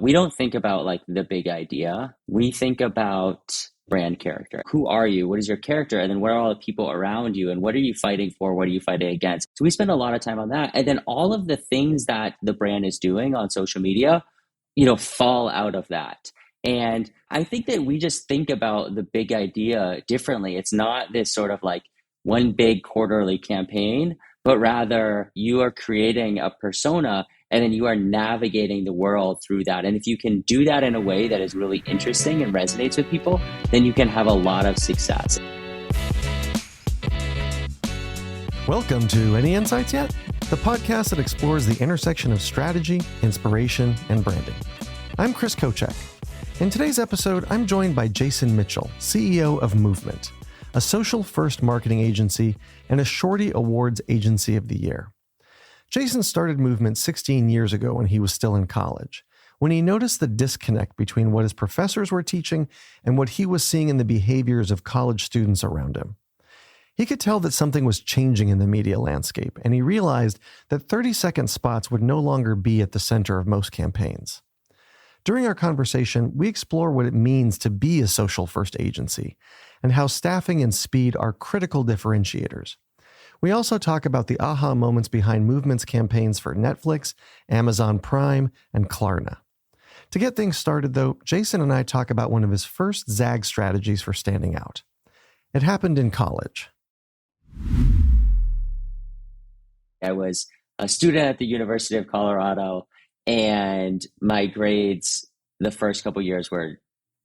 We don't think about like the big idea. We think about brand character. Who are you? What is your character? And then what are all the people around you? And what are you fighting for? What are you fighting against? So we spend a lot of time on that. And then all of the things that the brand is doing on social media, fall out of that. And I think that we just think about the big idea differently. It's not this sort of like one big quarterly campaign, but rather you are creating a persona and then you are navigating the world through that. And if you can do that in a way that is really interesting and resonates with people, then you can have a lot of success. Welcome to Any Insights Yet? The podcast that explores the intersection of strategy, inspiration, and branding. I'm Chris Kochek. In today's episode, I'm joined by Jason Mitchell, CEO of Movement, a social-first marketing agency and a Shorty Awards Agency of the Year. Jason started Movement 16 years ago when he was still in college, when he noticed the disconnect between what his professors were teaching and what he was seeing in the behaviors of college students around him. He could tell that something was changing in the media landscape, and he realized that 30-second spots would no longer be at the center of most campaigns. During our conversation, we explore what it means to be a social-first agency and how staffing and speed are critical differentiators. We also talk about the aha moments behind Movement's campaigns for Netflix, Amazon Prime, and Klarna. To get things started, though, Jason and I talk about one of his first Zag strategies for standing out. It happened in college. I was a student at the University of Colorado, and my grades the first couple years were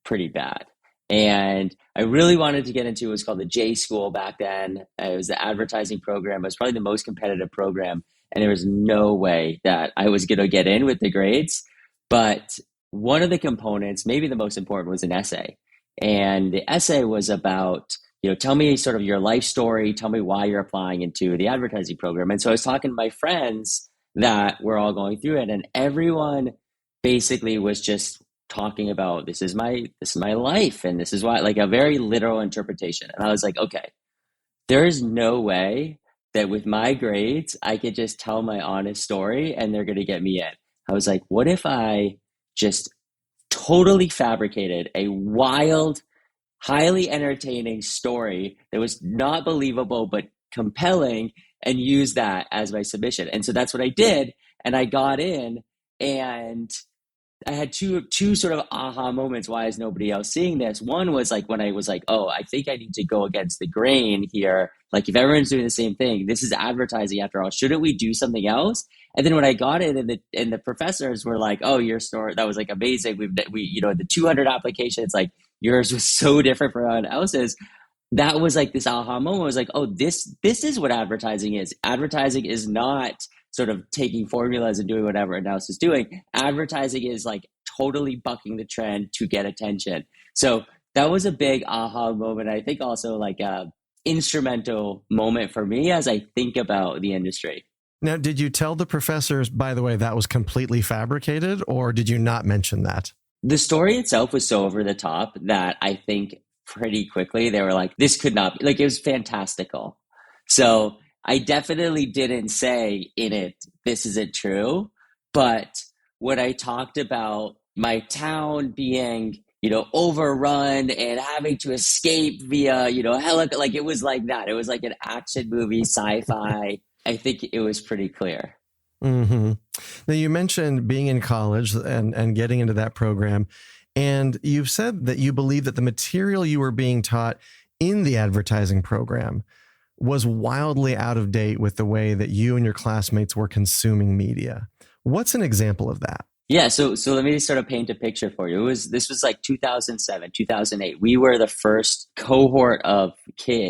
pretty bad. And I really wanted to get into what was called the J School back then. It was the advertising program. It was probably the most competitive program. And there was no way that I was going to get in with the grades. But one of the components, maybe the most important, was an essay. And the essay was about, tell me sort of your life story. Tell me why you're applying into the advertising program. And so I was talking to my friends that were all going through it. And everyone basically was just talking about this is my life, and this is why, like a very literal interpretation. And I was like, okay, there is no way that with my grades I could just tell my honest story and they're going to get me in. I was like, what if I just totally fabricated a wild, highly entertaining story that was not believable but compelling and use that as my submission? And so that's what I did, and I got in, and I had two sort of aha moments. Why is nobody else seeing this? One was like when I was like, oh, I think I need to go against the grain here. Like if everyone's doing the same thing, this is advertising after all. Shouldn't we do something else? And then when I got it, and the professors were like, oh, your story, that was like amazing. We the 200 applications, like yours was so different from everyone else's. That was like this aha moment. I was like, oh, this is what advertising is. Advertising is not sort of taking formulas and doing whatever everyone else is doing. Advertising is like totally bucking the trend to get attention. So that was a big aha moment. I think also like a instrumental moment for me as I think about the industry. Now, did you tell the professors, by the way, that was completely fabricated, or did you not mention that? The story itself was so over the top that I think pretty quickly they were like, this could not be, like, it was fantastical. So I definitely didn't say in it, this isn't true. But when I talked about my town being, overrun and having to escape via, helicopter, like it was like that. It was like an action movie, sci-fi. I think it was pretty clear. Mm-hmm. Now, you mentioned being in college and getting into that program. And you've said that you believe that the material you were being taught in the advertising program was wildly out of date with the way that you and your classmates were consuming media. What's an example of that? Yeah, so let me sort of paint a picture for you. This was like 2007, 2008. We were the first cohort of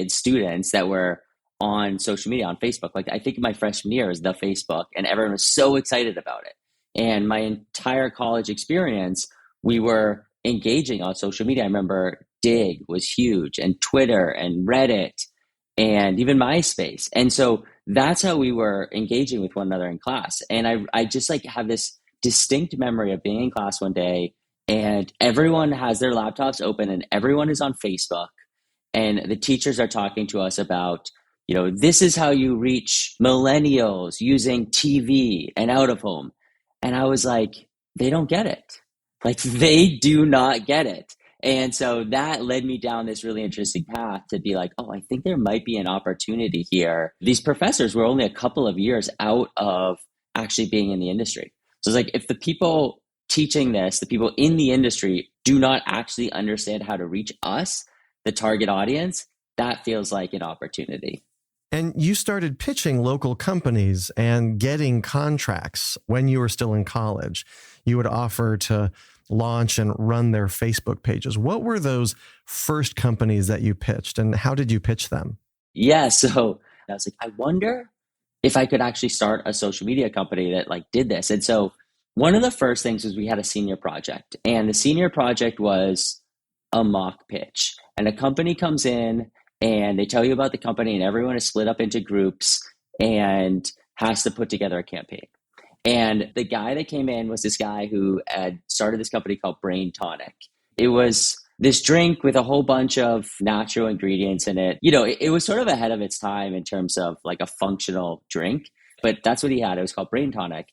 students that were on social media, on Facebook. Like I think my freshman year was the Facebook, and everyone was so excited about it. And my entire college experience, we were engaging on social media. I remember Dig was huge, and Twitter and Reddit, and even MySpace. And so that's how we were engaging with one another in class. And I just like have this distinct memory of being in class one day, and everyone has their laptops open and everyone is on Facebook, and the teachers are talking to us about, this is how you reach millennials using TV and out of home. And I was like, they don't get it. Like they do not get it. And so that led me down this really interesting path to be like, oh, I think there might be an opportunity here. These professors were only a couple of years out of actually being in the industry. So it's like if the people teaching this, the people in the industry do not actually understand how to reach us, the target audience, that feels like an opportunity. And you started pitching local companies and getting contracts when you were still in college. You would offer to launch and run their Facebook pages. What were those first companies that you pitched and how did you pitch them? Yeah, so I was like, I wonder if I could actually start a social media company that like did this. And so one of the first things was we had a senior project, and the senior project was a mock pitch. And a company comes in and they tell you about the company, and everyone is split up into groups and has to put together a campaign. And the guy that came in was this guy who had started this company called Brain Tonic. It was this drink with a whole bunch of natural ingredients in it. It was sort of ahead of its time in terms of like a functional drink, but that's what he had. It was called Brain Tonic.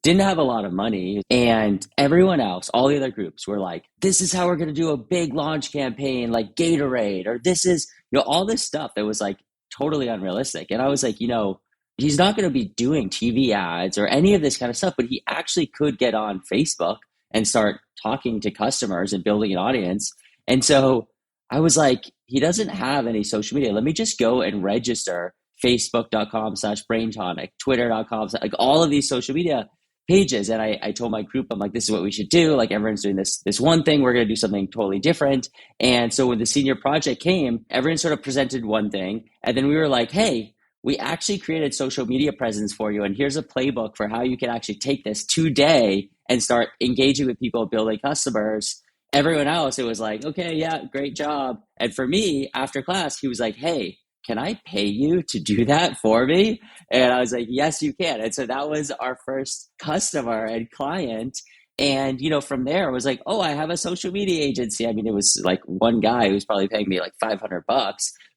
Didn't have a lot of money. And everyone else, all the other groups were like, this is how we're going to do a big launch campaign like Gatorade, or this is, all this stuff that was like totally unrealistic. And I was like, he's not going to be doing TV ads or any of this kind of stuff, but he actually could get on Facebook and start talking to customers and building an audience. And so I was like, he doesn't have any social media. Let me just go and register facebook.com/braintonic, twitter.com, like all of these social media pages. And I told my group, I'm like, this is what we should do. Like everyone's doing this one thing. We're going to do something totally different. And so when the senior project came, everyone sort of presented one thing. And then we were like, hey, we actually created social media presence for you. And here's a playbook for how you can actually take this today and start engaging with people, building customers. Everyone else, it was like, okay, yeah, great job. And for me, after class, he was like, hey, can I pay you to do that for me? And I was like, yes, you can. And so that was our first customer and client. And, from there, it was like, oh, I have a social media agency. I mean, it was like one guy who was probably paying me like $500,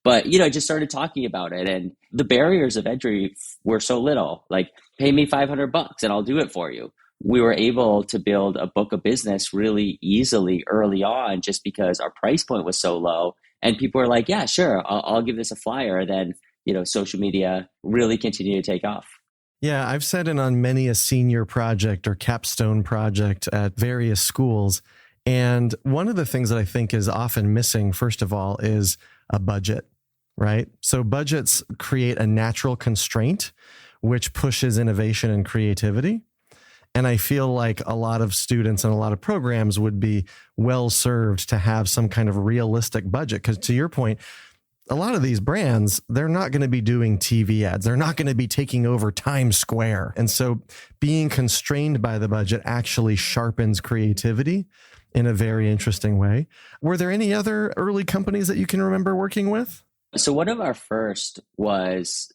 but, I just started talking about it. And the barriers of entry were so little, like pay me $500 and I'll do it for you. We were able to build a book of business really easily early on just because our price point was so low. And people were like, yeah, sure, I'll give this a flyer. Then, social media really continued to take off. Yeah, I've sat in on many a senior project or capstone project at various schools. And one of the things that I think is often missing, first of all, is a budget, right? So budgets create a natural constraint, which pushes innovation and creativity. And I feel like a lot of students and a lot of programs would be well served to have some kind of realistic budget. Because to your point, a lot of these brands, they're not going to be doing TV ads. They're not going to be taking over Times Square. And so being constrained by the budget actually sharpens creativity in a very interesting way. Were there any other early companies that you can remember working with? So one of our first was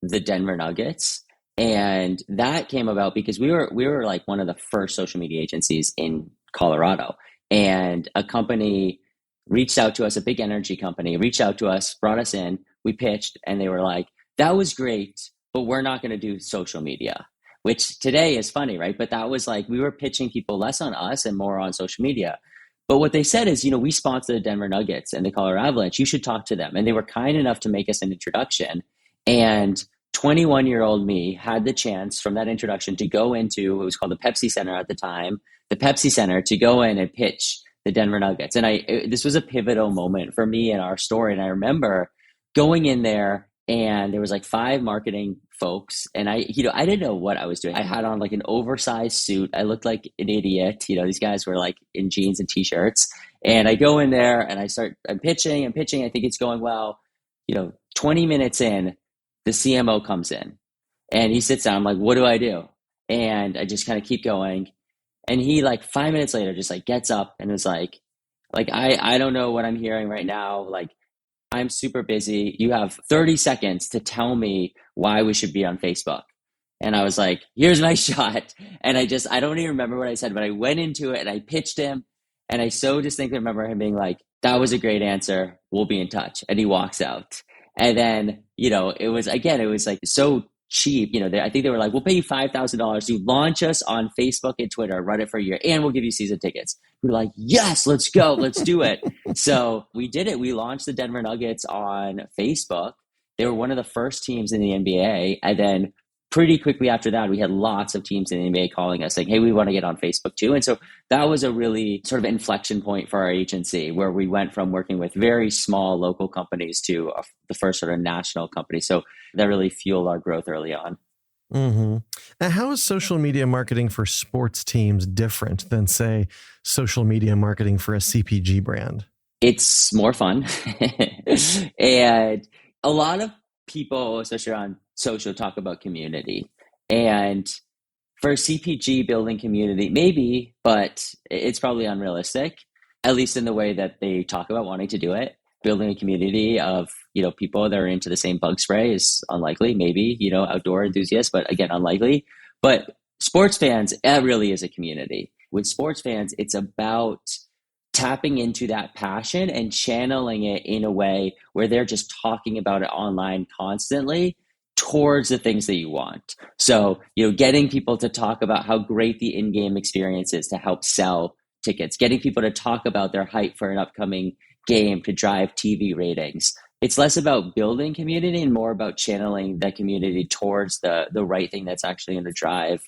the Denver Nuggets. And that came about because we were like one of the first social media agencies in Colorado. And a company reached out to us, a big energy company reached out to us, brought us in, we pitched, and they were like, that was great, but we're not going to do social media, which today is funny, right? But that was like, we were pitching people less on us and more on social media. But what they said is, we sponsor the Denver Nuggets and the Colorado Avalanche. You should talk to them. And they were kind enough to make us an introduction. And 21-year-old me had the chance from that introduction to go into what was called the Pepsi Center at the time, the Pepsi Center, to go in and pitch the Denver Nuggets. And this was a pivotal moment for me in our story. And I remember going in there and there was like 5 marketing folks. And I didn't know what I was doing. I had on like an oversized suit. I looked like an idiot. These guys were like in jeans and t-shirts. And I go in there and I'm pitching. I think it's going well. 20 minutes in, the CMO comes in and he sits down. I'm like, what do I do? And I just kind of keep going. And he like 5 minutes later just like gets up and is like, I don't know what I'm hearing right now. Like, I'm super busy. You have 30 seconds to tell me why we should be on Facebook. And I was like, here's my shot. And I don't even remember what I said, but I went into it and I pitched him. And I so distinctly remember him being like, that was a great answer. We'll be in touch. And he walks out. And then, it was like so cheap. I think they were like, we'll pay you $5,000 to launch us on Facebook and Twitter, run it for a year, and we'll give you season tickets. We were like, yes, let's go. Let's do it. So we did it. We launched the Denver Nuggets on Facebook. They were one of the first teams in the NBA. And then pretty quickly after that, we had lots of teams in the NBA calling us saying, hey, we want to get on Facebook too. And so that was a really sort of inflection point for our agency, where we went from working with very small local companies to the first sort of national company. So that really fueled our growth early on. Mm-hmm. And how is social media marketing for sports teams different than, say, social media marketing for a CPG brand? It's more fun. And a lot of people, especially on social, talk about community. And for CPG, building community, maybe, but it's probably unrealistic, at least in the way that they talk about wanting to do it. Building a community of, people that are into the same bug spray is unlikely. Maybe, outdoor enthusiasts, but again, unlikely. But sports fans, that really is a community. With sports fans, it's about tapping into that passion and channeling it in a way where they're just talking about it online constantly towards the things that you want. So, getting people to talk about how great the in-game experience is to help sell tickets, getting people to talk about their hype for an upcoming game to drive TV ratings. It's less about building community and more about channeling that community towards the right thing that's actually going to drive,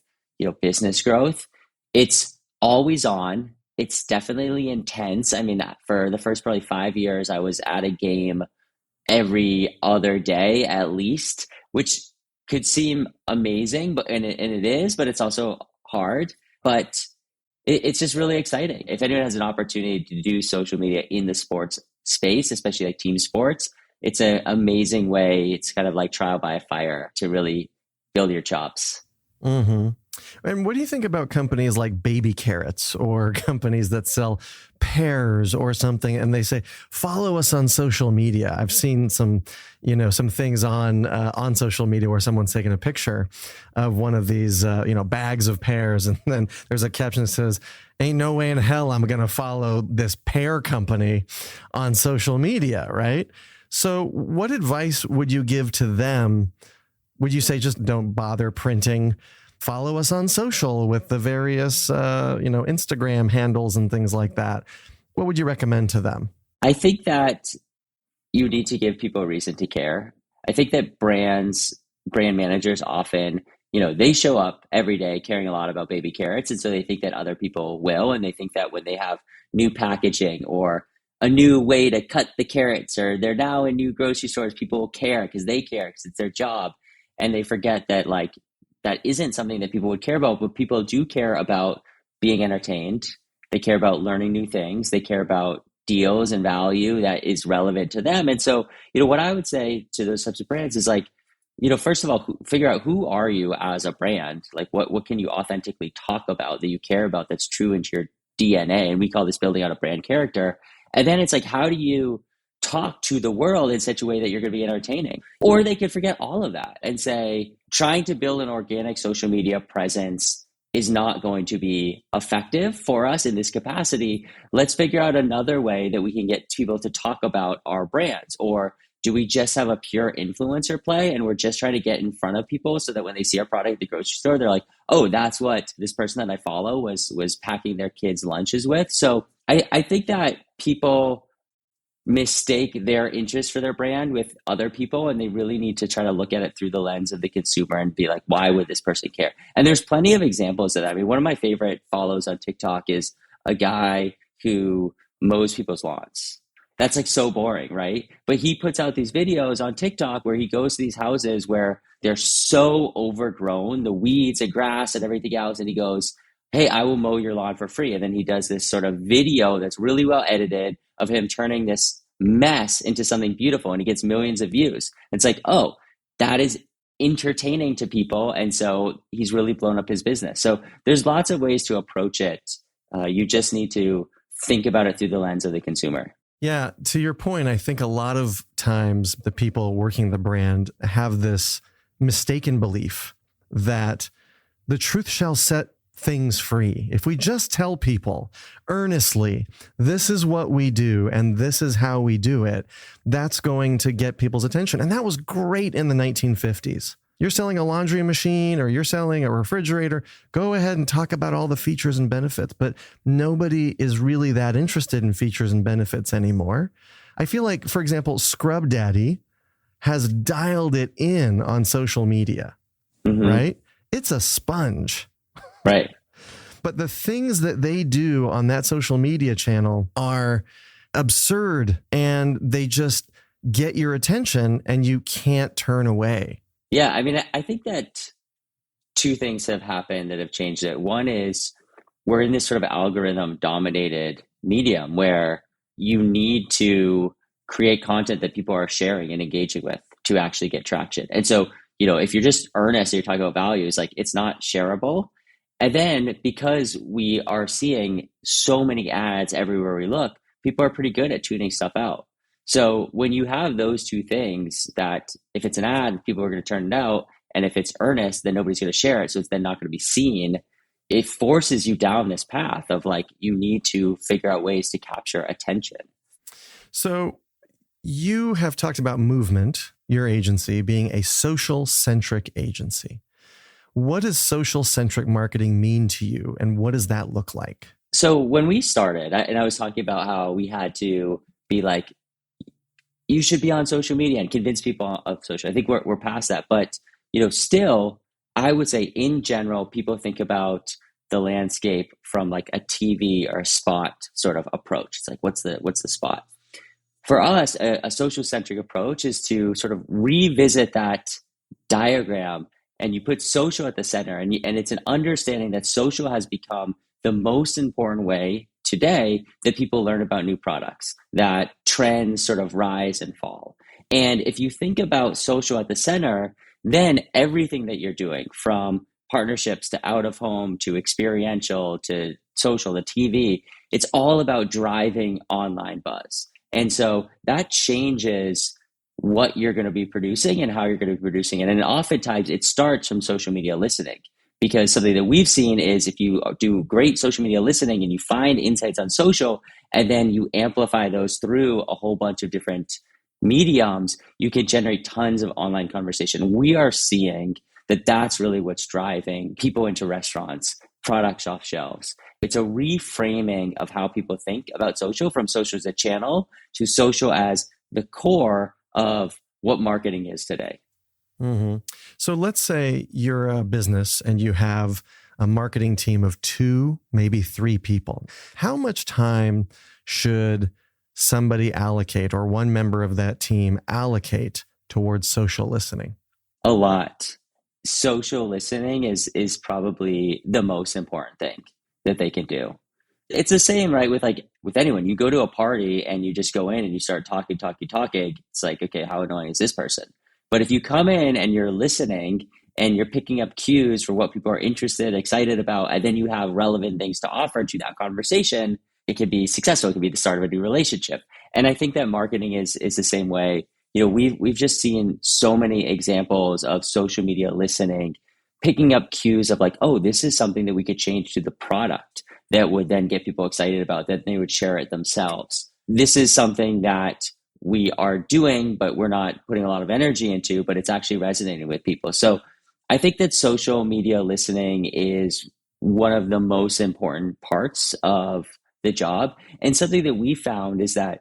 business growth. It's always on. It's definitely intense. I mean, for the first probably 5 years, I was at a game every other day at least, which could seem amazing, but and it is, but it's also hard. But it's just really exciting. If anyone has an opportunity to do social media in the sports space, especially like team sports, it's an amazing way. It's kind of like trial by fire to really build your chops. Mm-hmm. And what do you think about companies like Baby Carrots or companies that sell pears or something, and they say, follow us on social media? I've seen some things on social media where someone's taking a picture of one of these, bags of pears. And then there's a caption that says, ain't no way in hell I'm going to follow this pear company on social media. Right. So what advice would you give to them? Would you say just don't bother printing? Follow us on social with the various, Instagram handles and things like that. What would you recommend to them? I think that you need to give people a reason to care. I think that brand managers often, they show up every day caring a lot about baby carrots. And so they think that other people will. And they think that when they have new packaging or a new way to cut the carrots, or they're now in new grocery stores, people will care because they care because it's their job. And they forget that that isn't something that people would care about, but people do care about being entertained. They care about learning new things. They care about deals and value that is relevant to them. And so, what I would say to those types of brands is first of all, figure out who are you as a brand? Like what can you authentically talk about that you care about that's true into your DNA? And we call this building out a brand character. And then it's like, how do you talk to the world in such a way that you're going to be entertaining? Or they could forget all of that and say, trying to build an organic social media presence is not going to be effective for us in this capacity. Let's figure out another way that we can get people to talk about our brands. Or do we just have a pure influencer play and we're just trying to get in front of people so that when they see our product at the grocery store, they're like, oh, that's what this person that I follow was packing their kids' lunches with. So I think that people mistake their interest for their brand with other people, and they really need to try to look at it through the lens of the consumer and be like, why would this person care? And there's plenty of examples of that. I mean, one of my favorite follows on TikTok is a guy who mows people's lawns. That's so boring, right? But he puts out these videos on TikTok where he goes to these houses where they're so overgrown, the weeds and grass and everything else, and he goes, hey, I will mow your lawn for free. And then he does this sort of video that's really well edited of him turning this mess into something beautiful, and he gets millions of views. It's like, oh, that is entertaining to people. And so he's really blown up his business. So there's lots of ways to approach it. You just need to think about it through the lens of the consumer. Yeah. To your point, I think a lot of times the people working the brand have this mistaken belief that the truth shall set things free. If we just tell people earnestly, this is what we do and this is how we do it, that's going to get people's attention. And that was great in the 1950s. You're selling a laundry machine or you're selling a refrigerator. Go ahead and talk about all the features and benefits, but nobody is really that interested in features and benefits anymore. I feel like, for example, Scrub Daddy has dialed it in on social media, right? It's a sponge. Right. But the things that they do on that social media channel are absurd, and they just get your attention and you can't turn away. Yeah, I mean, I think that two things have happened that have changed it. One is we're in this sort of algorithm dominated medium where you need to create content that people are sharing and engaging with to actually get traction. And so, if you're just earnest and you're talking about values, like it's not shareable. And then because we are seeing so many ads everywhere we look, people are pretty good at tuning stuff out. So when you have those two things, that if it's an ad, people are going to turn it out. And if it's earnest, then nobody's going to share it. So it's then not going to be seen. It forces you down this path of like, you need to figure out ways to capture attention. So you have talked about Movement, your agency, being a social-centric agency. What does social-centric marketing mean to you, and what does that look like? So when we started, I was talking about how we had to be like, you should be on social media and convince people of social. I think we're past that. But, still, I would say in general, people think about the landscape from like a TV or a spot sort of approach. It's like, what's the spot? For us, a social-centric approach is to sort of revisit that diagram, and you put social at the center, and it's an understanding that social has become the most important way today that people learn about new products, that trends sort of rise and fall. And if you think about social at the center, then everything that you're doing, from partnerships to out of home to experiential to social to TV, it's all about driving online buzz. And so that changes what you're going to be producing and how you're going to be producing it. And oftentimes it starts from social media listening, because something that we've seen is if you do great social media listening and you find insights on social and then you amplify those through a whole bunch of different mediums, you can generate tons of online conversation. We are seeing that that's really what's driving people into restaurants, products off shelves. It's a reframing of how people think about social, from social as a channel to social as the core of what marketing is today. Mm-hmm. So let's say you're a business and you have a marketing team of 2, maybe 3 people. How much time should somebody allocate, or one member of that team allocate, towards social listening? A lot. Social listening is probably the most important thing that they can do. It's the same, right? With anyone, you go to a party and you just go in and you start talking. It's like, okay, how annoying is this person? But if you come in and you're listening and you're picking up cues for what people are interested, excited about, and then you have relevant things to offer to that conversation, it can be successful. It can be the start of a new relationship. And I think that marketing is the same way. We've just seen so many examples of social media listening, picking up cues of like, oh, this is something that we could change to the product that would then get people excited about, that they would share it themselves. This is something that we are doing, but we're not putting a lot of energy into, but it's actually resonating with people. So I think that social media listening is one of the most important parts of the job. And something that we found is that,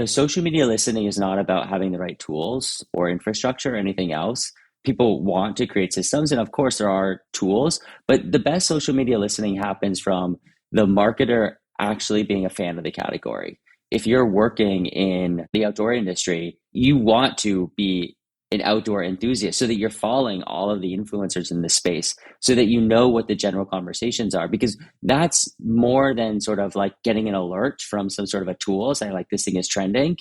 social media listening is not about having the right tools or infrastructure or anything else. People want to create systems, and of course there are tools, but the best social media listening happens from the marketer actually being a fan of the category. If you're working in the outdoor industry, you want to be an outdoor enthusiast so that you're following all of the influencers in this space, so that you know what the general conversations are, because that's more than sort of like getting an alert from some sort of a tool saying like this thing is trending.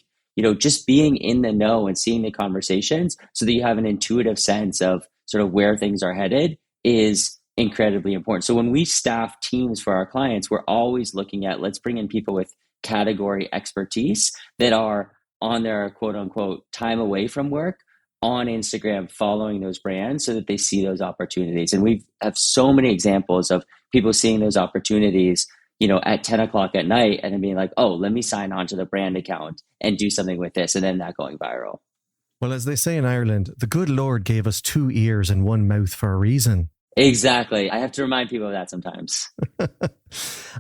Just being in the know and seeing the conversations so that you have an intuitive sense of sort of where things are headed is incredibly important. So when we staff teams for our clients, we're always looking at, let's bring in people with category expertise that are on their quote unquote time away from work on Instagram, following those brands so that they see those opportunities. And we have so many examples of people seeing those opportunities, at 10 o'clock at night and then being like, oh, let me sign on to the brand account and do something with this. And then that going viral. Well, as they say in Ireland, the good Lord gave us 2 ears and 1 mouth for a reason. Exactly. I have to remind people of that sometimes.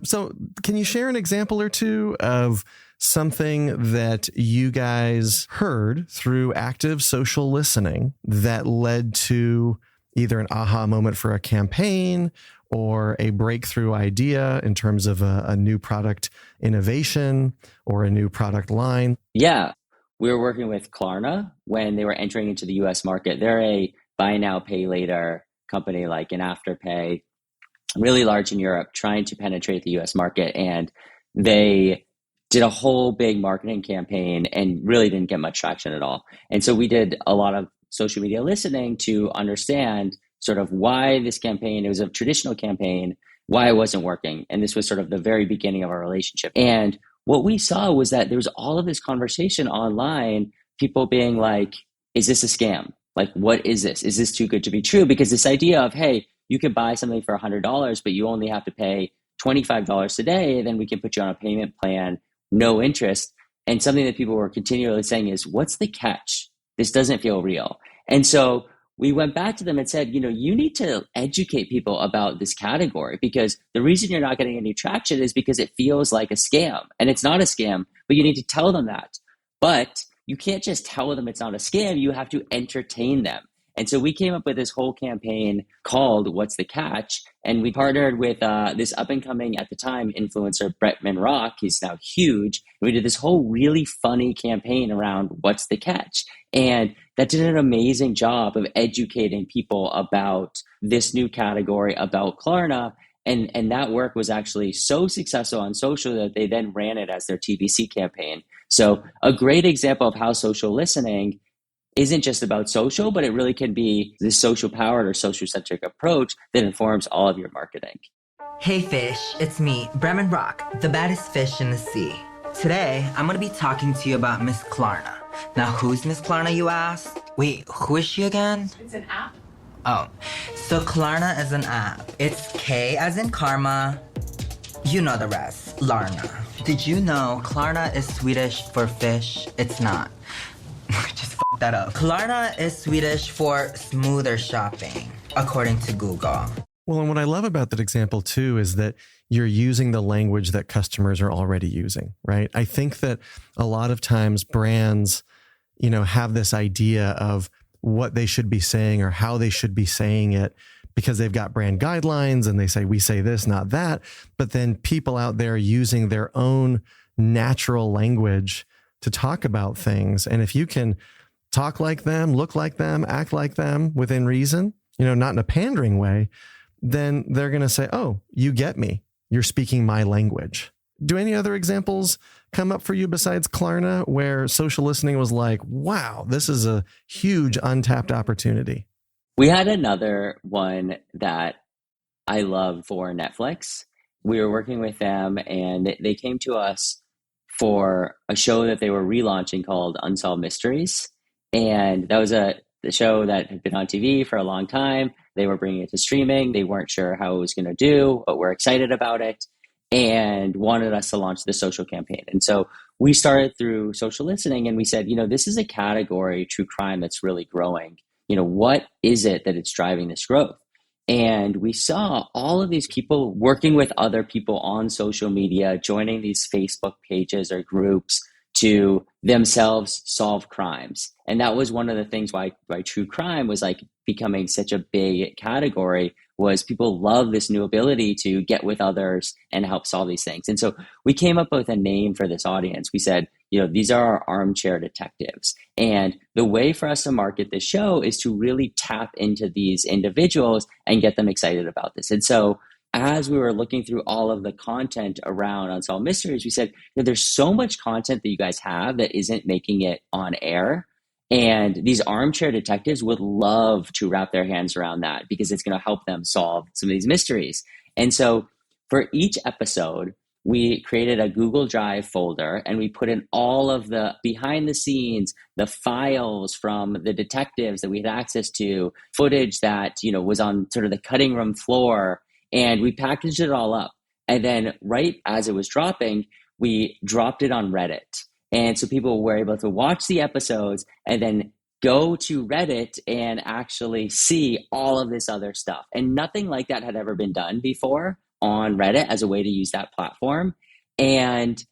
So can you share an example or two of something that you guys heard through active social listening that led to either an aha moment for a campaign or a breakthrough idea in terms of a new product innovation or a new product line? Yeah. We were working with Klarna when they were entering into the US market. They're a buy now, pay later company, like an Afterpay, really large in Europe, trying to penetrate the US market. And they did a whole big marketing campaign and really didn't get much traction at all. And so we did a lot of social media listening to understand sort of why this campaign, it was a traditional campaign, why it wasn't working. And this was sort of the very beginning of our relationship. And what we saw was that there was all of this conversation online, people being like, is this a scam? Like, what is this? Is this too good to be true? Because this idea of, hey, you could buy something for $100, but you only have to pay $25 today, then we can put you on a payment plan, no interest. And something that people were continually saying is, what's the catch? This doesn't feel real. And so we went back to them and said, you need to educate people about this category, because the reason you're not getting any traction is because it feels like a scam. And it's not a scam, but you need to tell them that. But you can't just tell them it's not a scam. You have to entertain them. And so we came up with this whole campaign called What's the Catch? And we partnered with this up and coming at the time influencer, Bretman Rock. He's now huge. And we did this whole really funny campaign around What's the Catch? And that did an amazing job of educating people about this new category, about Klarna. And that work was actually so successful on social that they then ran it as their TVC campaign. So a great example of how social listening isn't just about social, but it really can be this social powered or social centric approach that informs all of your marketing. Hey fish, it's me, Bremen Rock, the baddest fish in the sea. Today, I'm gonna be talking to you about Miss Klarna. Now, who's Miss Klarna, you ask? Wait, who is she again? It's an app. Oh, so Klarna is an app. It's K as in karma. You know the rest, Larna. Did you know Klarna is Swedish for fish? It's not. Just f*** that up. Klarna is Swedish for smoother shopping, according to Google. Well, and what I love about that example too is that you're using the language that customers are already using, right? I think that a lot of times brands, have this idea of what they should be saying or how they should be saying it because they've got brand guidelines and they say, we say this, not that. But then people out there using their own natural language to talk about things. And if you can talk like them, look like them, act like them within reason, not in a pandering way, then they're going to say, oh, you get me. You're speaking my language. Do any other examples come up for you besides Klarna where social listening was like, wow, this is a huge untapped opportunity? We had another one that I love for Netflix. We were working with them and they came to us for a show that they were relaunching called Unsolved Mysteries. And that was the show that had been on TV for a long time. They were bringing it to streaming. They weren't sure how it was going to do, but were excited about it and wanted us to launch the social campaign. And so we started through social listening and we said, this is a category, true crime, that's really growing. What is it that it's driving this growth? And we saw all of these people working with other people on social media, joining these Facebook pages or groups to themselves solve crimes. And that was one of the things why true crime was like becoming such a big category, was people love this new ability to get with others and help solve these things. And so we came up with a name for this audience. We said, these are our armchair detectives. And the way for us to market this show is to really tap into these individuals and get them excited about this. And so as we were looking through all of the content around Unsolved Mysteries, we said, there's so much content that you guys have that isn't making it on air. And these armchair detectives would love to wrap their hands around that because it's going to help them solve some of these mysteries. And so for each episode, we created a Google Drive folder and we put in all of the behind the scenes, the files from the detectives that we had access to, footage that, was on sort of the cutting room floor. And we packaged it all up. And then right as it was dropping, we dropped it on Reddit. And so people were able to watch the episodes and then go to Reddit and actually see all of this other stuff. And nothing like that had ever been done before on Reddit as a way to use that platform. And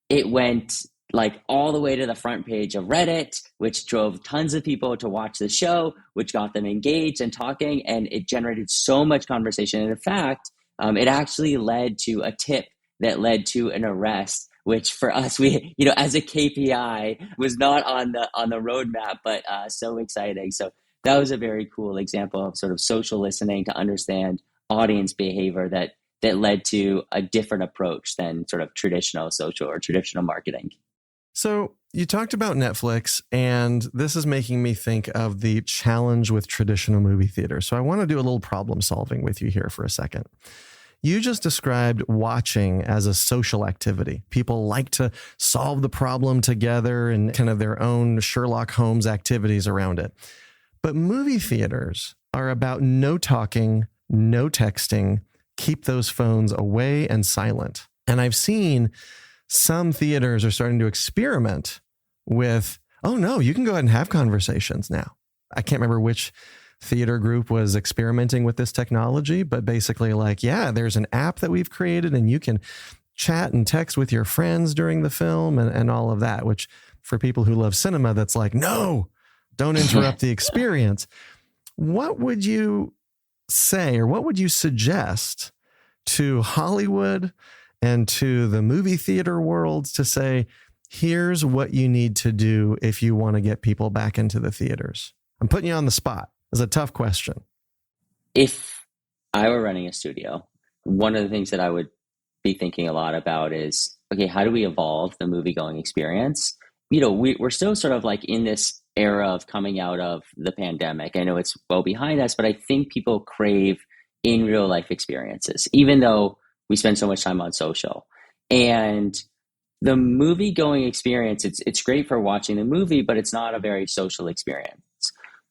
it went like all the way to the front page of Reddit, which drove tons of people to watch the show, which got them engaged and talking. And it generated so much conversation. And in fact, it actually led to a tip that led to an arrest, which for us, we, as a KPI was not on the roadmap, but so exciting. So that was a very cool example of sort of social listening to understand audience behavior that led to a different approach than sort of traditional social or traditional marketing. So you talked about Netflix, and this is making me think of the challenge with traditional movie theater. So I want to do a little problem solving with you here for a second. You just described watching as a social activity. People like to solve the problem together and kind of their own Sherlock Holmes activities around it. But movie theaters are about no talking, no texting, keep those phones away and silent. And I've seen some theaters are starting to experiment with, oh no, you can go ahead and have conversations now. I can't remember which theater group was experimenting with this technology, but basically like, yeah, there's an app that we've created and you can chat and text with your friends during the film and all of that, which for people who love cinema, that's like, no, don't interrupt the experience. What would you say, or what would you suggest to Hollywood and to the movie theater world to say, here's what you need to do if you want to get people back into the theaters? I'm putting you on the spot. It's a tough question. If I were running a studio, one of the things that I would be thinking a lot about is, okay, how do we evolve the movie going experience? We're still sort of like in this era of coming out of the pandemic. I know it's well behind us, but I think people crave in real life experiences, even though we spend so much time on social. And the movie going experience, it's great for watching the movie, but it's not a very social experience.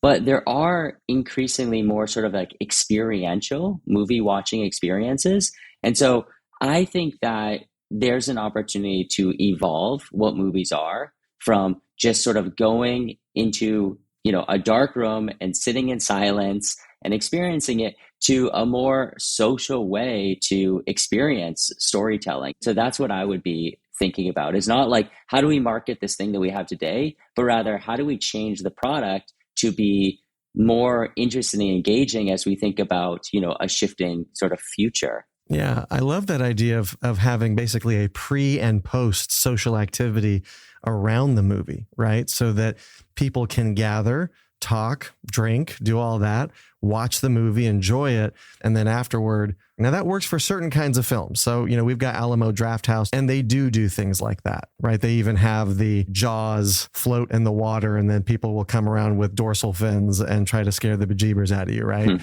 But there are increasingly more sort of like experiential movie watching experiences. And so I think that there's an opportunity to evolve what movies are from just sort of going into, a dark room and sitting in silence and experiencing it to a more social way to experience storytelling. So that's what I would be thinking about. It's not like, how do we market this thing that we have today, but rather, how do we change the product to be more interesting and engaging as we think about, a shifting sort of future. Yeah, I love that idea of having basically a pre and post social activity around the movie, right? So that people can gather, talk, drink, do all that, watch the movie, enjoy it, and then afterward. Now that works for certain kinds of films. So, we've got Alamo Drafthouse and they do things like that, right? They even have the Jaws float in the water and then people will come around with dorsal fins and try to scare the bejeebers out of you, right?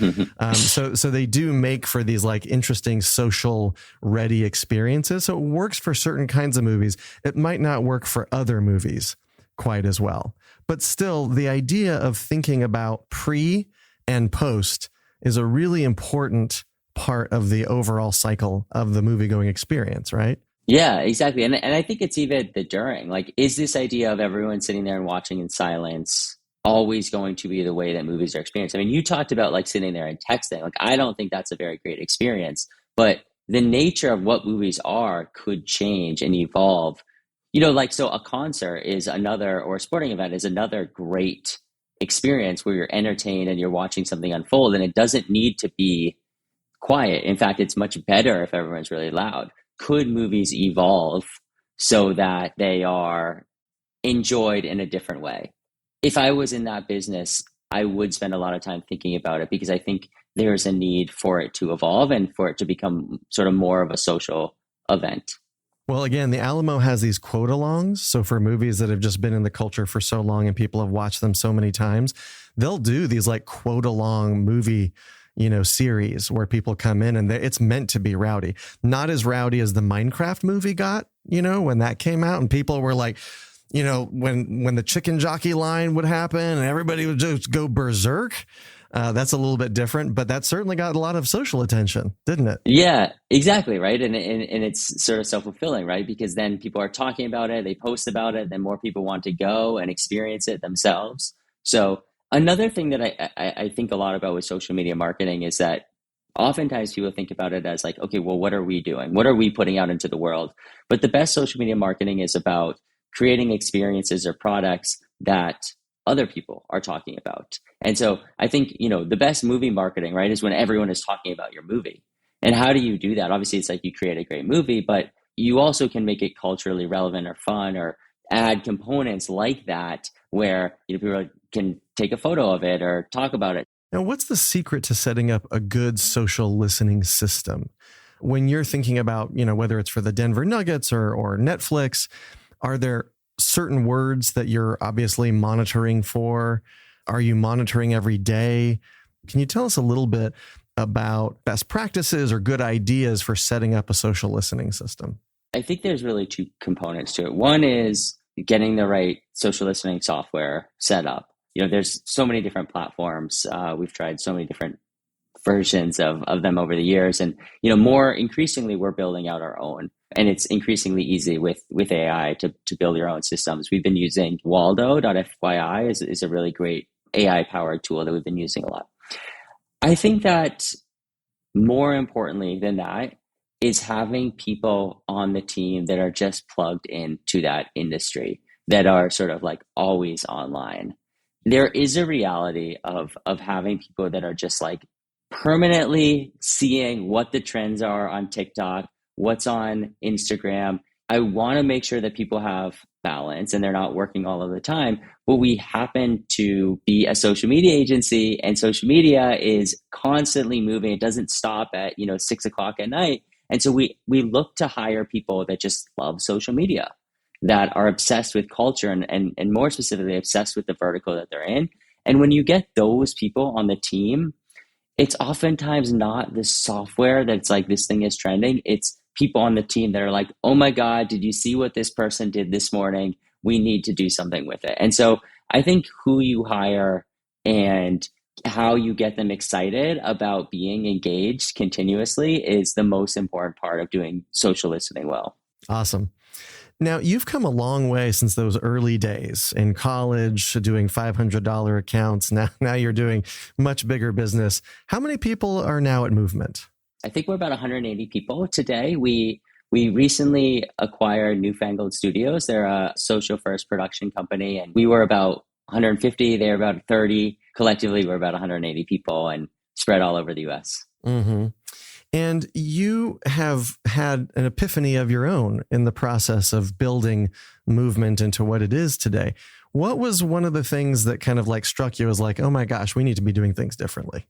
So they do make for these like interesting social ready experiences. So it works for certain kinds of movies. It might not work for other movies quite as well. But still, the idea of thinking about pre and post is a really important part of the overall cycle of the movie going experience, right? Yeah, exactly. And I think it's even the during. Like, is this idea of everyone sitting there and watching in silence always going to be the way that movies are experienced? I mean, you talked about like sitting there and texting. Like, I don't think that's a very great experience, but the nature of what movies are could change and evolve. So a concert is another, or a sporting event is another great experience where you're entertained and you're watching something unfold, and it doesn't need to be quiet. In fact, it's much better if everyone's really loud. Could movies evolve so that they are enjoyed in a different way? If I was in that business, I would spend a lot of time thinking about it, because I think there's a need for it to evolve and for it to become sort of more of a social event. Well, again, the Alamo has these quote alongs. So for movies that have just been in the culture for so long and people have watched them so many times, they'll do these like quote along movie, series where people come in and it's meant to be rowdy. Not as rowdy as the Minecraft movie got, when that came out and people were like, when the chicken jockey line would happen and everybody would just go berserk. That's a little bit different, but that certainly got a lot of social attention, didn't it? Yeah, exactly. Right. And it's sort of self-fulfilling, right? Because then people are talking about it, they post about it, then more people want to go and experience it themselves. So another thing that I think a lot about with social media marketing is that oftentimes people think about it as like, okay, well, what are we doing? What are we putting out into the world? But the best social media marketing is about creating experiences or products that other people are talking about. And so I think, the best movie marketing, right, is when everyone is talking about your movie. And how do you do that? Obviously, it's like you create a great movie, but you also can make it culturally relevant or fun or add components like that where people can take a photo of it or talk about it. Now, what's the secret to setting up a good social listening system? When you're thinking about, whether it's for the Denver Nuggets or Netflix, are there certain words that you're obviously monitoring for? Are you monitoring every day? Can you tell us a little bit about best practices or good ideas for setting up a social listening system? I think there's really two components to it. One is getting the right social listening software set up. There's so many different platforms. We've tried so many different versions of them over the years. And, more increasingly, we're building out our own. And it's increasingly easy with AI to build your own systems. We've been using Waldo.fyi is a really great AI-powered tool that we've been using a lot. I think that more importantly than that is having people on the team that are just plugged into that industry, that are sort of like always online. There is a reality of having people that are just like permanently seeing what the trends are on TikTok, what's on Instagram. I want to make sure that people have balance and they're not working all of the time. But we happen to be a social media agency, and social media is constantly moving. It doesn't stop at 6 o'clock at night. And so we look to hire people that just love social media, that are obsessed with culture and more specifically obsessed with the vertical that they're in. And when you get those people on the team, it's oftentimes not the software that's like this thing is trending. It's people on the team that are like, oh my God, did you see what this person did this morning? We need to do something with it. And so I think who you hire and how you get them excited about being engaged continuously is the most important part of doing social listening well. Awesome. Now, you've come a long way since those early days in college, doing $500 accounts. Now you're doing much bigger business. How many people are now at Movement? I think we're about 180 people today. We recently acquired Newfangled Studios. They're a social first production company, and we were about 150. They're about 30. Collectively, we're about 180 people and spread all over the US. Mm-hmm. And you have had an epiphany of your own in the process of building Movement into what it is today. What was one of the things that kind of like struck you as like, oh my gosh, we need to be doing things differently?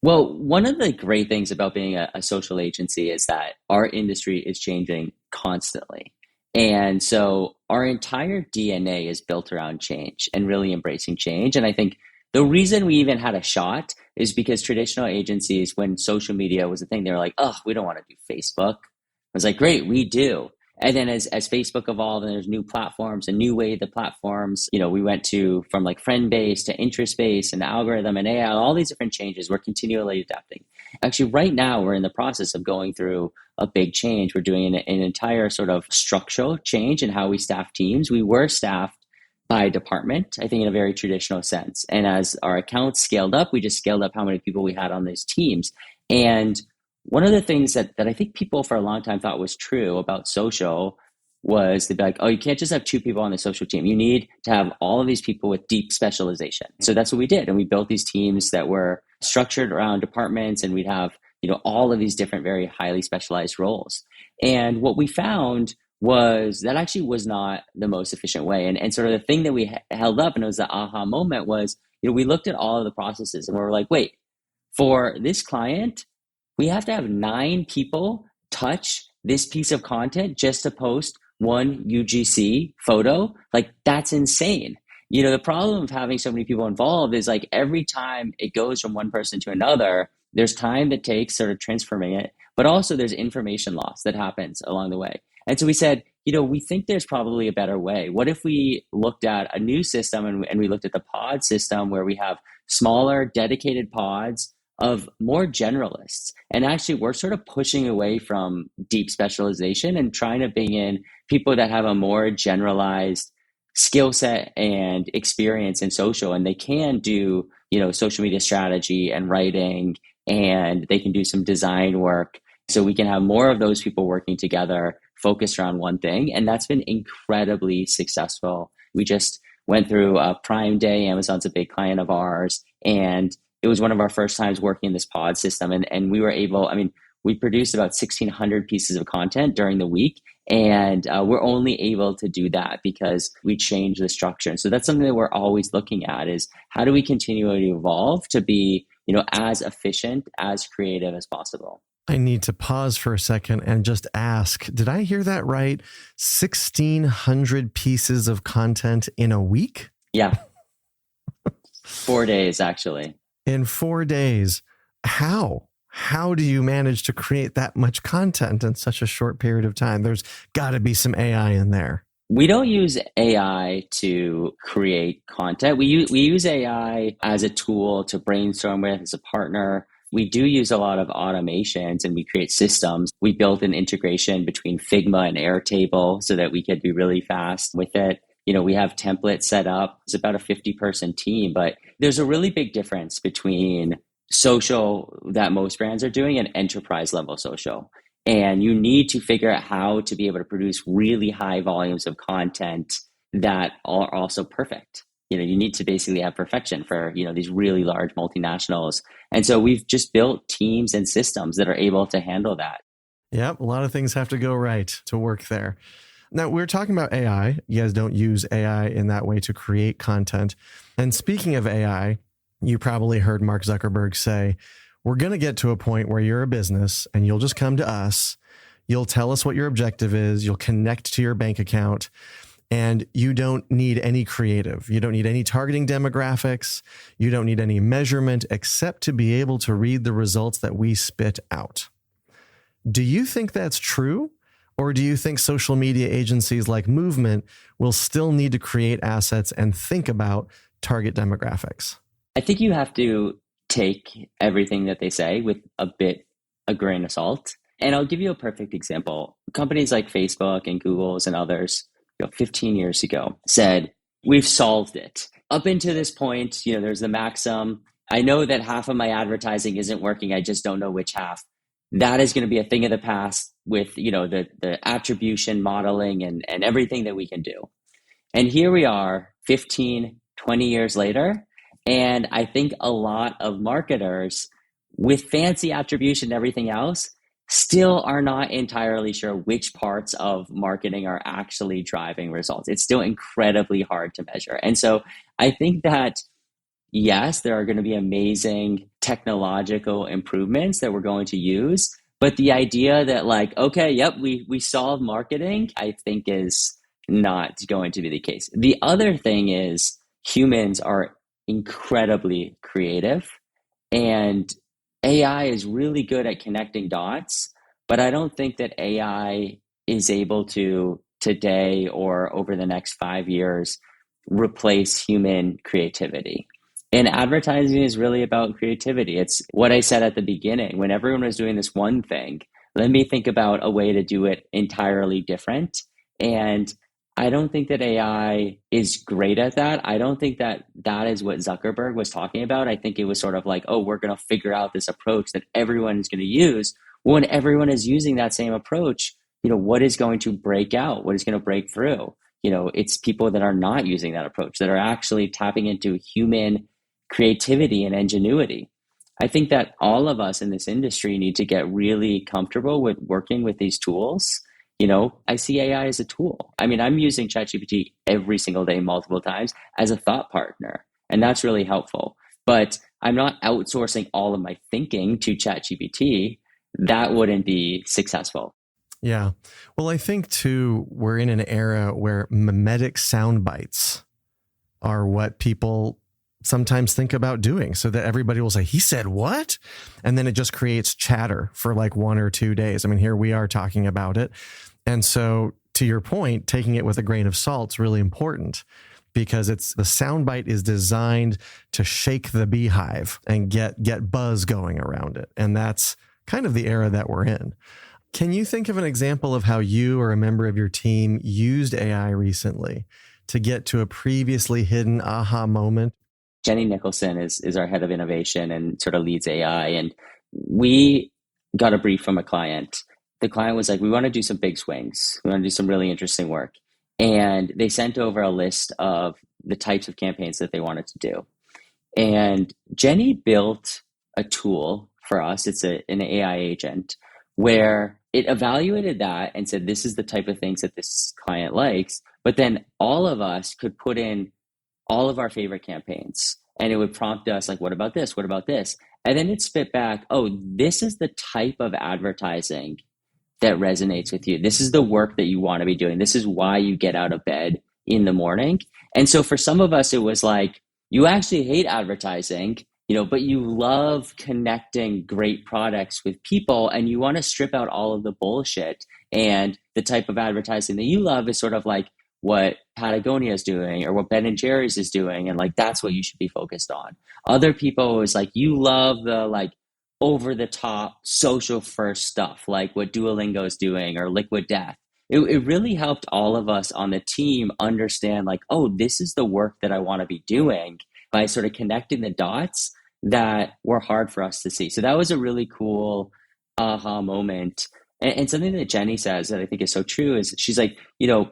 Well, one of the great things about being a social agency is that our industry is changing constantly. And so our entire DNA is built around change and really embracing change. And I think the reason we even had a shot is because traditional agencies, when social media was a thing, they were like, oh, we don't want to do Facebook. I was like, great, we do. And then as Facebook evolved and there's new platforms, a new way the platforms, we went from like friend-based to interest-based and algorithm and AI, all these different changes, we're continually adapting. Actually, right now, we're in the process of going through a big change. We're doing an entire sort of structural change in how we staff teams. We were staffed by department, I think in a very traditional sense. And as our accounts scaled up, we just scaled up how many people we had on those teams. And one of the things that I think people for a long time thought was true about social was they'd be like, oh, you can't just have two people on the social team. You need to have all of these people with deep specialization. So that's what we did. And we built these teams that were structured around departments, and we'd have, all of these different, very highly specialized roles. And what we found was that actually was not the most efficient way. And sort of the thing that we held up, and it was the aha moment, was, we looked at all of the processes and we were like, wait, for this client, we have to have 9 people touch this piece of content just to post one UGC photo. Like, that's insane. The problem of having so many people involved is like every time it goes from one person to another, there's time that takes sort of transforming it, but also there's information loss that happens along the way. And so we said, we think there's probably a better way. What if we looked at a new system and we looked at the pod system where we have smaller dedicated pods of more generalists? And actually, we're sort of pushing away from deep specialization and trying to bring in people that have a more generalized skill set and experience in social, and they can do, social media strategy and writing, and they can do some design work. So we can have more of those people working together, focused around one thing. And that's been incredibly successful. We just went through a Prime Day. Amazon's a big client of ours. And it was one of our first times working in this pod system. And we were able, we produced about 1,600 pieces of content during the week. And we're only able to do that because we changed the structure. And so that's something that we're always looking at, is how do we continually evolve to be, as efficient, as creative as possible. I need to pause for a second and just ask, did I hear that right? 1,600 pieces of content in a week? Yeah. 4 days, actually. In 4 days. How? How do you manage to create that much content in such a short period of time? There's got to be some AI in there. We don't use AI to create content. We use AI as a tool to brainstorm with, as a partner. We do use a lot of automations, and we create systems. We built an integration between Figma and Airtable so that we could be really fast with it. We have templates set up. It's about a 50-person team, but there's a really big difference between social that most brands are doing and enterprise level social. And you need to figure out how to be able to produce really high volumes of content that are also perfect. You need to basically have perfection for, these really large multinationals. And so we've just built teams and systems that are able to handle that. Yep. A lot of things have to go right to work there. Now, we're talking about AI. You guys don't use AI in that way to create content. And speaking of AI, you probably heard Mark Zuckerberg say, we're going to get to a point where you're a business and you'll just come to us. You'll tell us what your objective is. You'll connect to your bank account, and you don't need any creative. You don't need any targeting demographics. You don't need any measurement except to be able to read the results that we spit out. Do you think that's true? Or do you think social media agencies like Movement will still need to create assets and think about target demographics? I think you have to take everything that they say with a grain of salt. And I'll give you a perfect example. Companies like Facebook and Google's and others, 15 years ago said, we've solved it. Up until this point, there's the maxim, I know that half of my advertising isn't working. I just don't know which half. That is going to be a thing of the past with, the attribution modeling and everything that we can do. And here we are 15, 20 years later. And I think a lot of marketers with fancy attribution and everything else still are not entirely sure which parts of marketing are actually driving results. It's still incredibly hard to measure. And so I think that, yes, there are going to be amazing technological improvements that we're going to use. But the idea that we solve marketing, I think is not going to be the case. The other thing is humans are incredibly creative, and AI is really good at connecting dots, but I don't think that AI is able to today or over the next 5 years replace human creativity. And advertising is really about creativity. It's what I said at the beginning. When everyone was doing this one thing, let me think about a way to do it entirely different. And I don't think that AI is great at that. I don't think that that is what Zuckerberg was talking about. I think it was sort of like, we're going to figure out this approach that everyone is going to use. When everyone is using that same approach, what is going to break out? What is going to break through? It's people that are not using that approach, that are actually tapping into human creativity and ingenuity. I think that all of us in this industry need to get really comfortable with working with these tools. I see AI as a tool. I'm using ChatGPT every single day, multiple times as a thought partner, and that's really helpful. But I'm not outsourcing all of my thinking to ChatGPT. That wouldn't be successful. Yeah. Well, I think too, we're in an era where mimetic sound bites are what people sometimes think about doing, so that everybody will say, he said what? And then it just creates chatter for like 1 or 2 days. Here we are talking about it. And so to your point, taking it with a grain of salt is really important, because the soundbite is designed to shake the beehive and get buzz going around it. And that's kind of the era that we're in. Can you think of an example of how you or a member of your team used AI recently to get to a previously hidden aha moment? Jenny Nicholson is our head of innovation and sort of leads AI. And we got a brief from a client. The client was like, we want to do some big swings. We want to do some really interesting work. And they sent over a list of the types of campaigns that they wanted to do. And Jenny built a tool for us. It's an AI agent where it evaluated that and said, this is the type of things that this client likes. But then all of us could put in all of our favorite campaigns, and it would prompt us like, what about this? What about this? And then it spit back, oh, this is the type of advertising that resonates with you. This is the work that you want to be doing. This is why you get out of bed in the morning. And so for some of us, it was like, you actually hate advertising, but you love connecting great products with people, and you want to strip out all of the bullshit. And the type of advertising that you love is sort of like what Patagonia is doing or what Ben and Jerry's is doing. And like, that's what you should be focused on. Other people is like, you love the like over the top social first stuff, like what Duolingo is doing or Liquid Death. It really helped all of us on the team understand like, oh, this is the work that I want to be doing, by sort of connecting the dots that were hard for us to see. So that was a really cool aha moment. And something that Jenny says that I think is so true is she's like,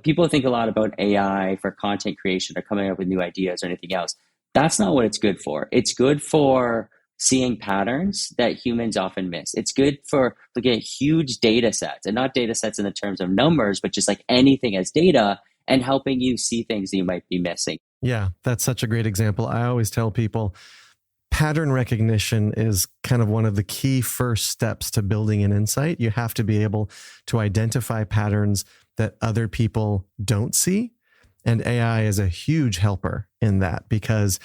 people think a lot about AI for content creation or coming up with new ideas or anything else. That's not what it's good for. It's good for seeing patterns that humans often miss. It's good for looking at huge data sets, and not data sets in the terms of numbers, but just like anything as data, and helping you see things that you might be missing. Yeah, that's such a great example. I always tell people pattern recognition is kind of one of the key first steps to building an insight. You have to be able to identify patterns that other people don't see. And AI is a huge helper in that, because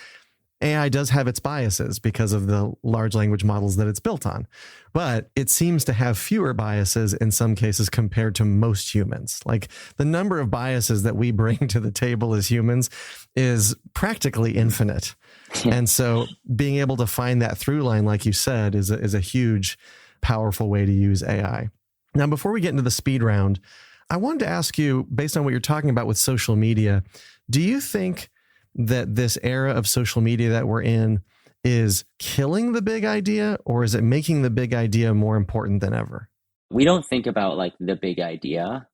AI does have its biases because of the large language models that it's built on, but it seems to have fewer biases in some cases compared to most humans. Like the number of biases that we bring to the table as humans is practically infinite. And so being able to find that through line, like you said, is a huge, powerful way to use AI. Now, before we get into the speed round, I wanted to ask you, based on what you're talking about with social media, do you think that this era of social media that we're in is killing the big idea, or is it making the big idea more important than ever? We don't think about like the big idea.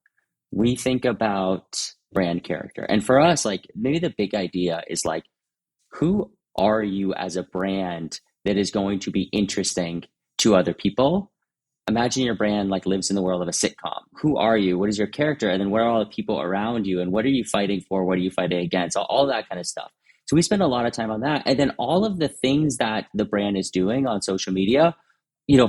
We think about brand character. And for us, like maybe the big idea is like, who are you as a brand that is going to be interesting to other people? Imagine your brand like lives in the world of a sitcom. Who are you? What is your character? And then what are all the people around you? And what are you fighting for? What are you fighting against? All that kind of stuff. So we spend a lot of time on that. And then all of the things that the brand is doing on social media,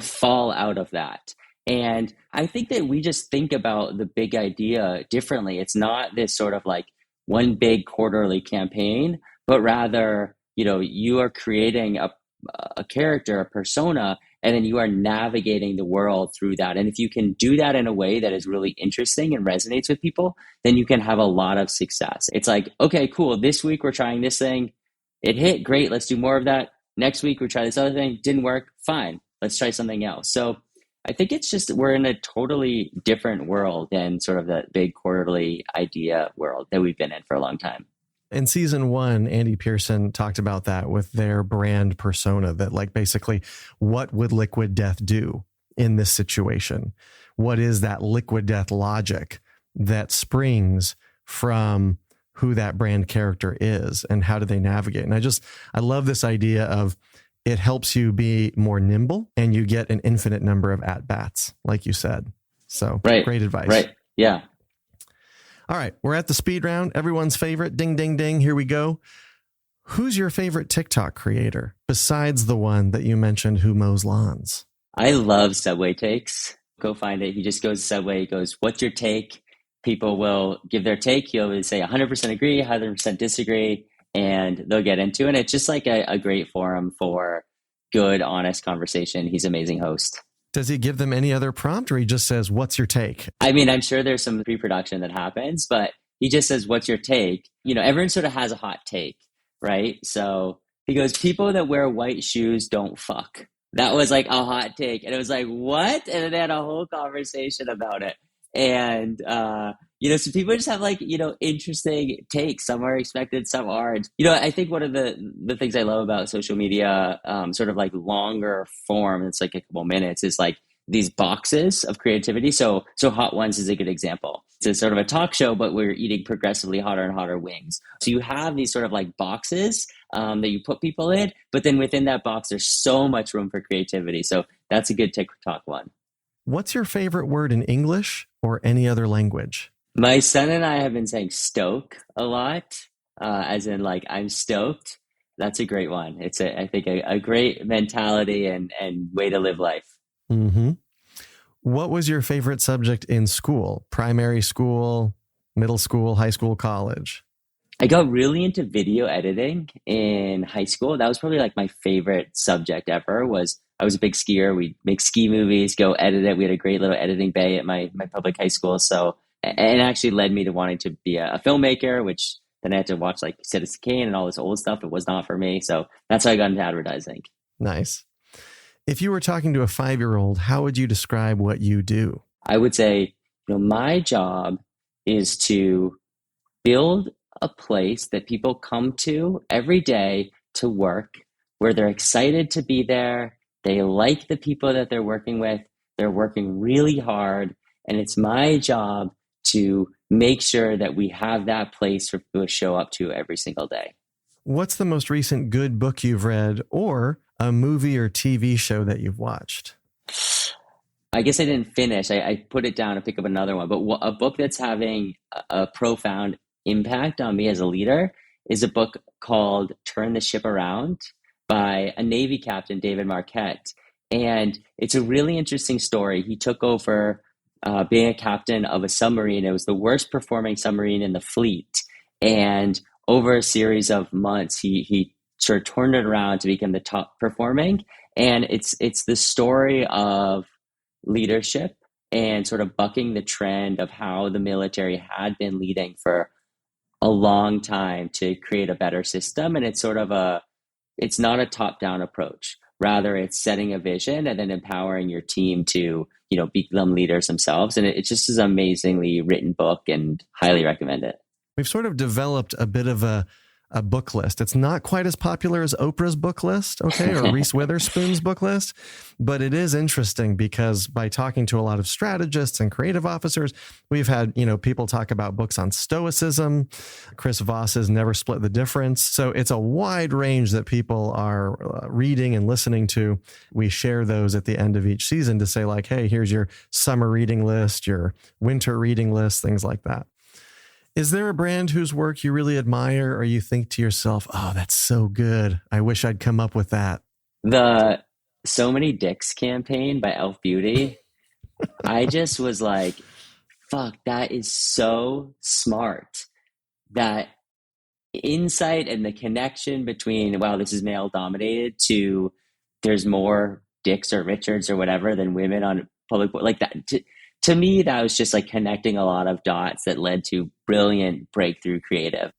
fall out of that. And I think that we just think about the big idea differently. It's not this sort of like one big quarterly campaign, but rather, you are creating a character, a persona, and then you are navigating the world through that. And if you can do that in a way that is really interesting and resonates with people, then you can have a lot of success. It's like, okay, cool. This week we're trying this thing. It hit. Great. Let's do more of that. Next week we try this other thing. Didn't work. Fine. Let's try something else. So I think it's just, we're in a totally different world than sort of the big quarterly idea world that we've been in for a long time. In season 1, Andy Pearson talked about that with their brand persona, that like basically what would Liquid Death do in this situation? What is that Liquid Death logic that springs from who that brand character is, and how do they navigate? And I love this idea of it helps you be more nimble, and you get an infinite number of at-bats, like you said. So Great advice. Right. Yeah. All right, we're at the speed round. Everyone's favorite. Ding, ding, ding. Here we go. Who's your favorite TikTok creator besides the one that you mentioned who mows lawns? I love Subway takes. Go find it. He just goes to Subway. He goes, what's your take? People will give their take. He'll say 100% agree, 100% disagree, and they'll get into it. And it's just like a great forum for good, honest conversation. He's an amazing host. Does he give them any other prompt, or he just says, what's your take? I mean, I'm sure there's some pre-production that happens, but he just says, what's your take? Everyone sort of has a hot take, right? So he goes, people that wear white shoes don't fuck. That was like a hot take. And it was like, what? And then they had a whole conversation about it. And So people just have like, interesting takes. Some are expected, some aren't. I think one of the things I love about social media, sort of like longer form, it's like a couple minutes, is like these boxes of creativity. So Hot Ones is a good example. It's a sort of a talk show, but we're eating progressively hotter and hotter wings. So you have these sort of like boxes that you put people in, but then within that box, there's so much room for creativity. So that's a good TikTok one. What's your favorite word in English or any other language? My son and I have been saying stoke a lot, as in like I'm stoked. That's a great one. It's I think a great mentality and way to live life. Mm-hmm. What was your favorite subject in school? Primary school, middle school, high school, college? I got really into video editing in high school. That was probably like my favorite subject ever. I was a big skier. We'd make ski movies, go edit it. We had a great little editing bay at my public high school. So, and it actually led me to wanting to be a filmmaker, which then I had to watch like Citizen Kane and all this old stuff. It was not for me. So that's how I got into advertising. Nice. If you were talking to a 5-year-old, how would you describe what you do? I would say, my job is to build a place that people come to every day to work, where they're excited to be there. They like the people that they're working with. They're working really hard. And it's my job to make sure that we have that place for people to show up to every single day. What's the most recent good book you've read or a movie or TV show that you've watched? I guess I didn't finish. I put it down to pick up another one. But a book that's having a profound impact on me as a leader is a book called Turn the Ship Around by a Navy captain, David Marquette. And it's a really interesting story. He took over being a captain of a submarine. It was the worst performing submarine in the fleet. And over a series of months, he sort of turned it around to become the top performing. And it's the story of leadership and sort of bucking the trend of how the military had been leading for a long time to create a better system. And it's sort of it's not a top-down approach. Rather, it's setting a vision and then empowering your team to, become leaders themselves. And it just is an amazingly written book and highly recommend it. We've sort of developed a bit of a book list. It's not quite as popular as Oprah's book list, okay, or Reese Witherspoon's book list, but it is interesting because by talking to a lot of strategists and creative officers, we've had, people talk about books on stoicism. Chris Voss's Never Split the Difference. So it's a wide range that people are reading and listening to. We share those at the end of each season to say like, hey, here's your summer reading list, your winter reading list, things like that. Is there a brand whose work you really admire or you think to yourself, oh, that's so good. I wish I'd come up with that? The So Many Dicks campaign by Elf Beauty. I just was like, fuck, that is so smart. That insight and the connection between, wow, this is male dominated to there's more Dicks or Richards or whatever than women on public, like that. To me, that was just like connecting a lot of dots that led to brilliant breakthrough creative.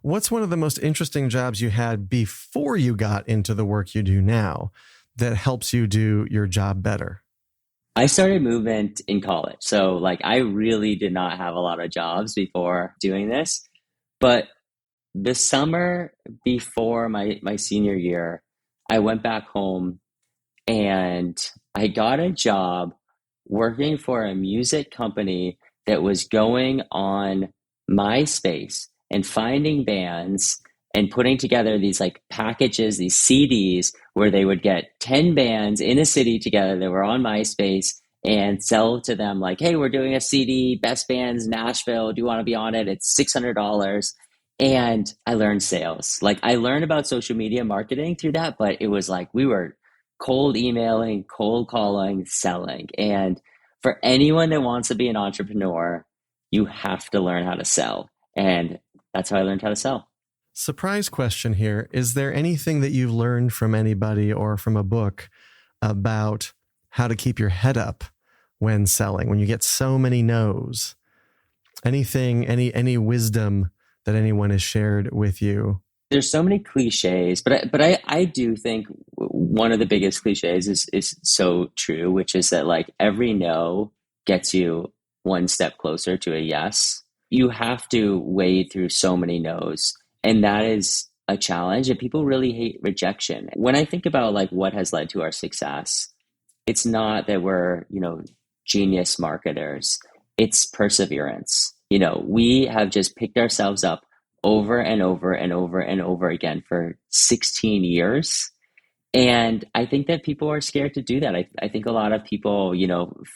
What's one of the most interesting jobs you had before you got into the work you do now that helps you do your job better? I started movement in college. So like I really did not have a lot of jobs before doing this. But the summer before my senior year, I went back home and I got a job working for a music company that was going on MySpace and finding bands and putting together these like packages, these CDs where they would get 10 bands in a city together that were on MySpace and sell to them like, hey, we're doing a CD, best bands, Nashville. Do you want to be on it? It's $600. And I learned sales. Like I learned about social media marketing through that, but it was like we were cold emailing, cold calling, selling. And for anyone that wants to be an entrepreneur, you have to learn how to sell. And that's how I learned how to sell. Surprise question here. Is there anything that you've learned from anybody or from a book about how to keep your head up when selling, when you get so many no's? Anything, any wisdom that anyone has shared with you? There's so many cliches, but I do think one of the biggest cliches is so true, which is that like every no gets you one step closer to a yes. You have to wade through so many no's. And that is a challenge. And people really hate rejection. When I think about like what has led to our success, it's not that we're, genius marketers. It's perseverance. We have just picked ourselves up over and over and over and over again for 16 years. And I think that people are scared to do that. I think a lot of people,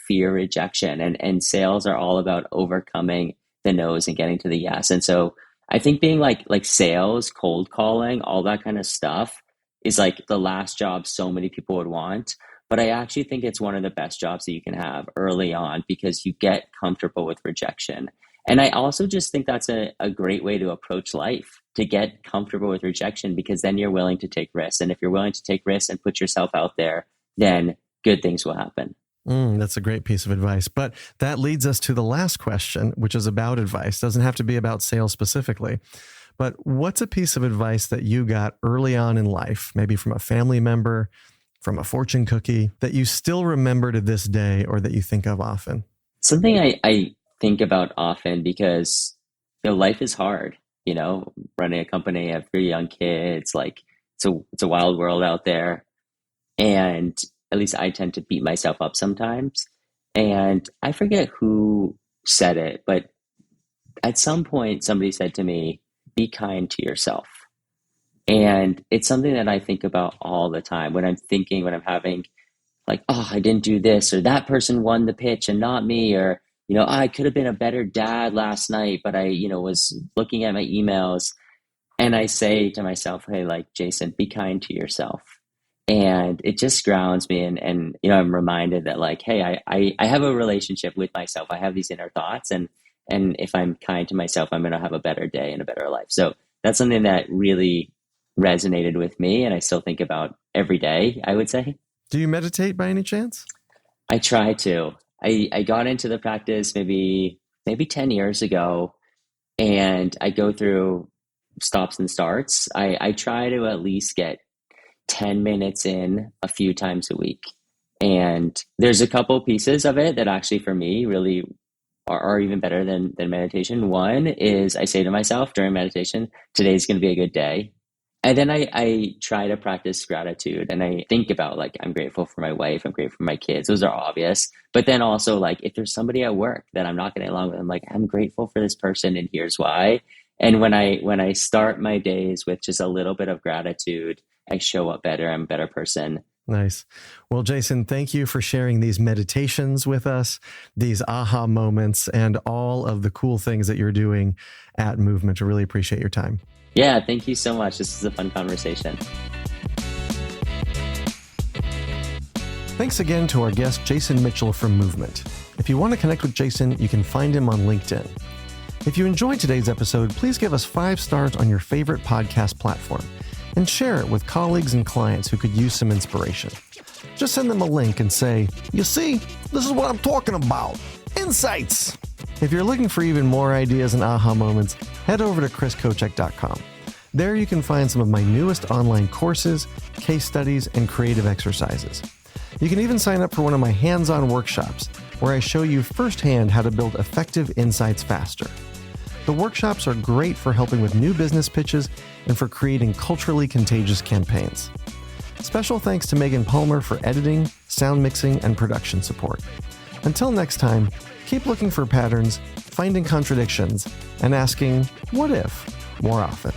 fear rejection, and sales are all about overcoming the no's and getting to the yes. And so I think being like sales, cold calling, all that kind of stuff is like the last job so many people would want. But I actually think it's one of the best jobs that you can have early on because you get comfortable with rejection. And I also just think that's a great way to approach life, to get comfortable with rejection, because then you're willing to take risks. And if you're willing to take risks and put yourself out there, then good things will happen. That's a great piece of advice. But that leads us to the last question, which is about advice. Doesn't have to be about sales specifically. But what's a piece of advice that you got early on in life, maybe from a family member, from a fortune cookie, that you still remember to this day or that you think of often? Something I think about often because life is hard, running a company, I have 3 young kids, like it's a wild world out there. And at least I tend to beat myself up sometimes. And I forget who said it, but at some point somebody said to me, be kind to yourself. And it's something that I think about all the time when I'm having like, oh, I didn't do this, or that person won the pitch and not me, or I could have been a better dad last night, but I, was looking at my emails, and I say to myself, hey, like, Jason, be kind to yourself. And it just grounds me. And I'm reminded that like, hey, I have a relationship with myself. I have these inner thoughts. And if I'm kind to myself, I'm going to have a better day and a better life. So that's something that really resonated with me. And I still think about every day, I would say. Do you meditate by any chance? I try to. I got into the practice maybe 10 years ago, and I go through stops and starts. I try to at least get 10 minutes in a few times a week. And there's a couple pieces of it that actually for me really are even better than meditation. One is I say to myself during meditation, today's going to be a good day. And then I try to practice gratitude, and I think about like, I'm grateful for my wife, I'm grateful for my kids. Those are obvious. But then also like, if there's somebody at work that I'm not getting along with, I'm like, I'm grateful for this person and here's why. And when I start my days with just a little bit of gratitude, I show up better. I'm a better person. Nice. Well, Jason, thank you for sharing these meditations with us, these aha moments, and all of the cool things that you're doing at Movement. I really appreciate your time. Yeah, thank you so much. This is a fun conversation. Thanks again to our guest, Jason Mitchell from Movement. If you want to connect with Jason, you can find him on LinkedIn. If you enjoyed today's episode, please give us 5 stars on your favorite podcast platform and share it with colleagues and clients who could use some inspiration. Just send them a link and say, you see, this is what I'm talking about. Insights! If you're looking for even more ideas and aha moments, head over to chriskochek.com. There you can find some of my newest online courses, case studies, and creative exercises. You can even sign up for one of my hands-on workshops where I show you firsthand how to build effective insights faster. The workshops are great for helping with new business pitches and for creating culturally contagious campaigns. Special thanks to Megan Palmer for editing, sound mixing, and production support. Until next time, keep looking for patterns, finding contradictions, and asking, what if, more often.